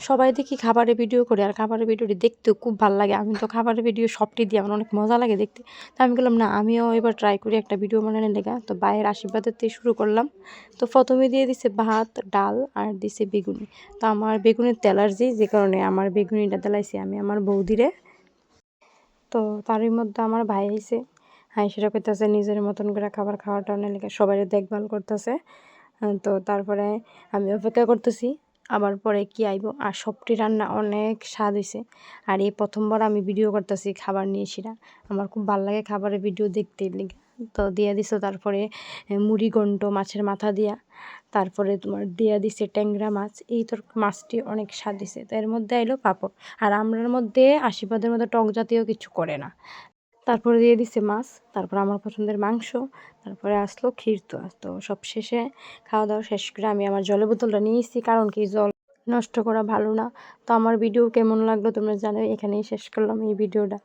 সবাই দেখি খাবারের ভিডিও করে, আর খাবারের ভিডিওটি দেখতেও খুব ভালো লাগে। আমি তো খাবারের ভিডিও সবটি দিই, আমার অনেক মজা লাগে দেখতে। তো আমি বললাম না, আমিও এবার ট্রাই করি একটা ভিডিও বানানোর লেগা। তো ভাইয়ের আশীর্বাদের থেকে শুরু করলাম। তো প্রথমে দিয়ে দিছে ভাত, ডাল আর দিছে বেগুনি। তো আমার বেগুনের অ্যালার্জি, যে কারণে আমার বেগুনিটা দিলাইছি আমি আমার বৌদিরে। তো তারই মধ্যে আমার ভাই আইছে, সেটা করতেছে নিজের মতন করে খাবার খাওয়াটা লেগে সবাই দেখভাল করতেছে। তো তারপরে আমি অপেক্ষা করতেছি আবার পরে কি আইব। আর সবটি রান্না অনেক স্বাদ হয়েছে। আর এই প্রথমবার আমি ভিডিও করতেছি খাবার নিয়ে সেটা আমার খুব ভালো লাগে খাবারের ভিডিও দেখতে লেগে। তো দিয়া দিছো তারপরে মুড়ি ঘন্ট মাছের মাথা দিয়া, তারপরে তোমার দিয়া দিছে ট্যাংরা মাছ। এই তোর মাছটি অনেক স্বাদ দিছে। তো এর মধ্যে আইলো পাঁপড়। আর আমরার মধ্যে আশীর্বাদের মধ্যে টক জাতীয় কিছু করে না। তারপরে দিয়ে দিছে মাছ, তারপর আমার পছন্দের মাংস, তারপরে আসলো ক্ষীর। তো সব শেষে খাওয়া দাওয়া শেষ করে আমি আমার জলের বোতলটা নিয়েছি, কারণ কি জল নষ্ট করা ভালো না। তো আমার ভিডিও কেমন লাগলো তোমরা জানো। এখানেই শেষ করলাম এই ভিডিওটা।